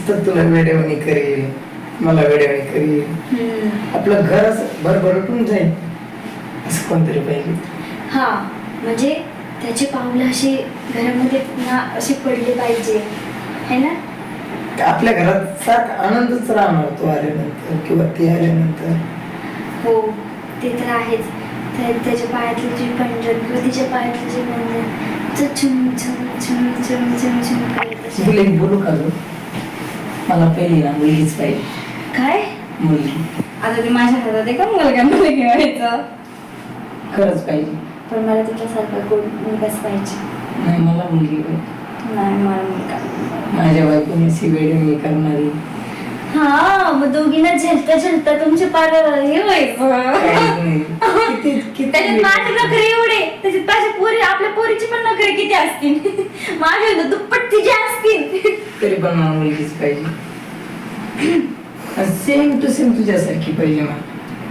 नुसतं तुला वेडेवाणी करेल, मला वेडेवाणी करेल, आपलं घर असं भरभरून जाईल असं कोणतरी पाहिजे. हा म्हणजे त्याचे पाऊल असे घरामध्ये पुन्हा असे पडले पाहिजे है ना. आपल्या घरात सात आनंदच राहणार तो आल्यानंतर किंवा ती आल्यानंतर. हो ते तर आहेच. त्याच्या पायातलं जे पंजन किंवा तिच्या पायातलं जे पंजन छुम छुम छुम छुम छुम छुम करत असे. तुला एक बोलू का ग, मला पहिली ना मुलगीच पाहिजे. काय मुलगी आता ते माझ्या हातात आहे का मुलगा मुलगी व्हायचं. खरंच पाहिजे. पण मला तुझ्यासारखा गोड मुलगाच पाहिजे. नाही मला मुलगी पाहिजे. नाही मला मुलगा. माझ्या बायकोने अशी वेडेवाणी करणारी. हा मग दोघींना झेलता झेलता तुमचे पार हे व्हायचं. काहीच नाही. त्याच्यात माझे नखरे एवढे, त्याच्यात माझ्या पोरी आपल्या पोरीची पण नखरे किती असतील. माझे दुप्पट तिचे असतील. तरी पण मला मुलगीच पाहिजे. सेम टू सेम तुझ्यासारखी पाहिजे मला.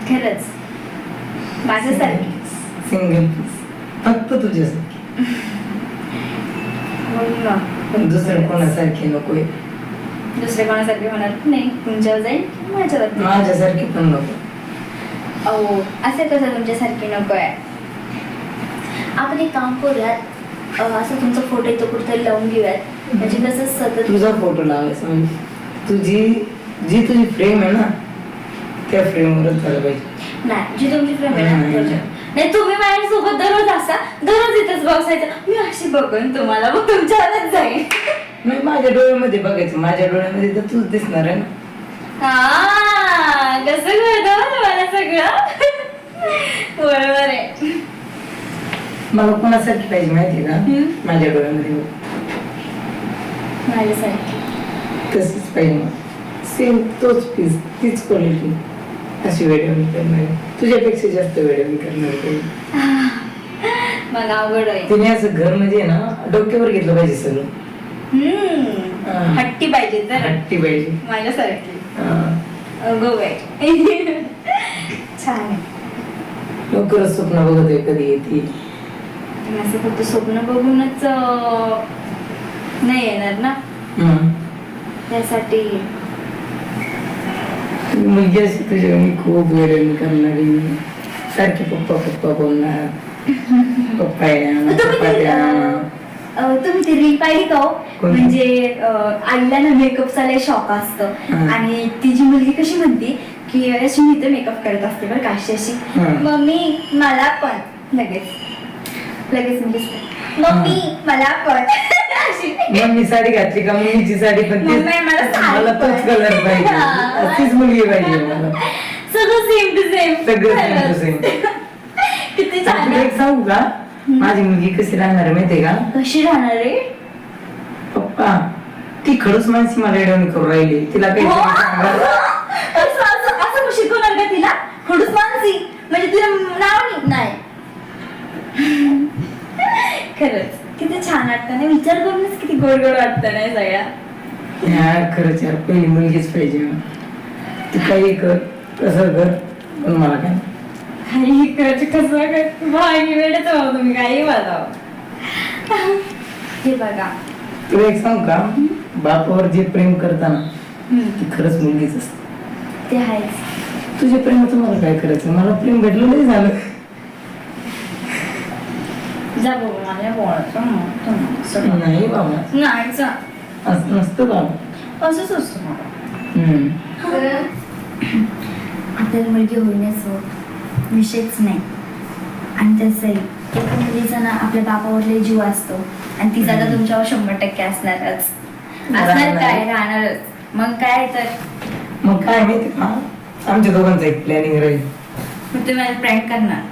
खरंच माझ्यासारखी. सिंगल पीस फक्त तुझ्यासारखी. पण दुसरं कोणासारखी नकोय. दुसऱ्या कोणासारखी होणार नाही. तुमच्यावर जाईल माझ्यावर. माझ्यासारखी पण नको. अहो असं कसं तुमच्यासारखी नको आहे. आपण एक काम करूयात, असं तुमचा फोटो इथं कुठेतरी लावून घेऊयात. म्हणजे कसं सतत तुझा फोटो लावायचा म्हणजे जी तुझी फ्रेम आहे ना त्या फ्रेमवरच झालं पाहिजे. नाही जी तुमची फ्रेम आहे ना त्याच्या. नाही तुम्ही माझ्यासोबत दररोज असा दररोज इथंच बसायचं. मी अशी बघून तुम्हाला मग तुमच्यावरच जाईल. नाही माझ्या डोळ्यामध्ये बघायचं. माझ्या डोळ्यामध्ये तर तूच दिसणार आहे ना. हा कसं कळतं तुम्हाला सगळं. बरोबर आहे. मला कोणासारखी पाहिजे माहितीये का, माझ्या डोळ्यामध्ये माझ्यासारखी तशीच पाहिजे मला. सेम तोच पीस तीच क्वालिटी. अशी वेडेवाणी करणारी, तुझ्यापेक्षा जास्त वेडेवाणी करणारी पाहिजे. मग अवघड आहे. तिने असं घर म्हणजे ना डोक्यावर घेतलं पाहिजे सगळं. हट्टी पाहिजे तर हट्टी पाहिजे माझ्यासारखी. गो बाय. छान आहे. लवकरच स्वप्न बघत आहे कधी येते. असं फक्त स्वप्न बघूनच नाही येणार ना. त्यासाठी मुलगी अशी तुझ्या मी खूप वेळेने करणारी, सारखी पप्पा पप्पा बोलणार. पप्पा तुम्ही ती रील पाहिली का हो? म्हणजे आईला ना मेकअपचा लय शॉक असतो आणि तिची मुलगी कशी म्हणते की अशी मी तर मेकअप करत असते बरं काशी अशी. मम्मी मला पण लगेच म्हणजे मम्मी मला पण. मम्मी साडी घातली का मम्मीची साडी पण मला तोच कलर पाहिजे. तीच मुलगी पाहिजे मला. सगळं सेम टू सेम. सगळं सेम टू सेम. किती छान. एक सांगू का, माझी मुलगी कशी राहणार माहितीये का? कशी राहणार रे? पप्पा ती खडूस माणसी मला एडवणी करू राहिली. तिला काही असं शिकवणार का तिला? खडूस माणसी म्हणजे तिला नाव नाही. खरंच किती छान वाटतं ना. विचार करूनच किती गोड गोड वाटतं ना सगळ्या. यार खरंच यार पहिली मुलगीच पाहिजे. तू काही कर कसं कर पण मला काय काही कर कसं कर भाई वेळेच तुम्ही काही बघावं. हे बघा तुला एक सांग का, बापावर जे प्रेम करताना ती खरंच मुलगीच असते. ते आहेच. तुझ्या प्रेमाचं मला काय करायचं. मला प्रेम भेटलं नाही झालं. जा बघू मला बोलायचं नाही बाबा नाही जा. असं नसतं बाबा. असंच असतं आपल्याला मुलगी होण्याचं विषयच नाही. आणि तसंही एका मुलीचा ना आपल्या बापावरले जीव असतो आणि तिचा तर तुमच्यावर 100% असणारच. असणार काय राहणारच. मग काय तर मग काय माहिती का, आमच्या दोघांचं एक प्लॅनिंग राहील. मग तुम्ही मला प्रँक करणार.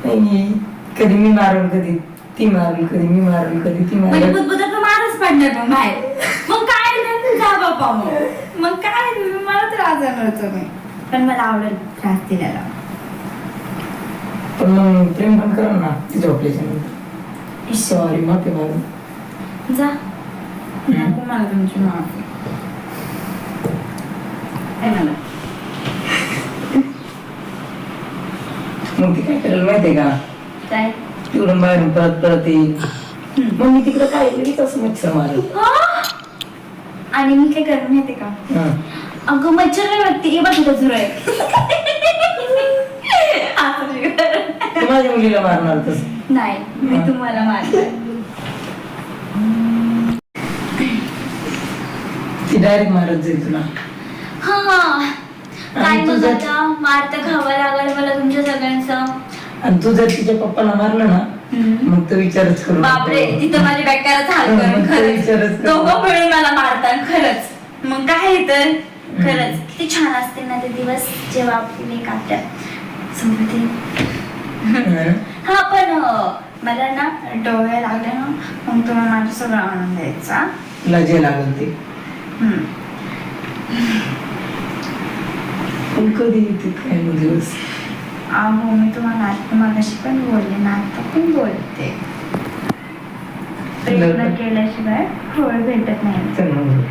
नाही कधी मी मारून कधी ती मारली, कधी मी मारली कधी ती म्हणजे मारली. बुद्धबुद्ध तर मारच पडणार मग बाहेर. मग काय जा बापा. मग काय मला त्रास जाणार तुम्ही. पण मला आवडेल त्रास दिल्याला. पण मग प्रेम पण करा ना ती झोपल्याच्या. सॉरी माफी मागून जा. नको मला तुमची माफी. मग ती काय करेल माहितीये का, काय तिकडून बाहेरून परत परत येईल. मग मी तिकडे काय लगेच असं मच्छर मारेल. आणि मी काय करणार माहिती का, हा. अगं मच्छर नाही वाटते हे बघ झुरळ आहे. असं मी करणार. तू माझ्या मुलीला मारणार तस? नाही मी हा. तुम्हाला मारणार. ती डायरेक्ट मारत जाईल तुला. हा काय आणि मग तुझं- आता मार तर खावा लागल मला तुमच्या सगळ्यांचं. आणि तू जर तिच्या पप्पाला मारलं ना मग तो विचारच करू बापरे तिथं माझ्या बेकारात हाल मग करून तो विचारच खरंच करू. दोघं मिळून मला मारतात खरंच. मग काय आहे तर खरंच किती छान असते ना ते दिवस जेव्हा आपले काट्यात सोबत आहे. हं. हा पण मला ना डोळे लागले ना मग तुम्ही माझं सगळं आणून द्यायचा. तुला जे लागल ते. हम्म. पण कधी येते काय मग दिवस? अहो मी तुम्हाला आता मगाशी पण बोलले ना आता पण बोलते. प्रयत्न केल्याशिवाय फळ भेटत नाही. चल मग.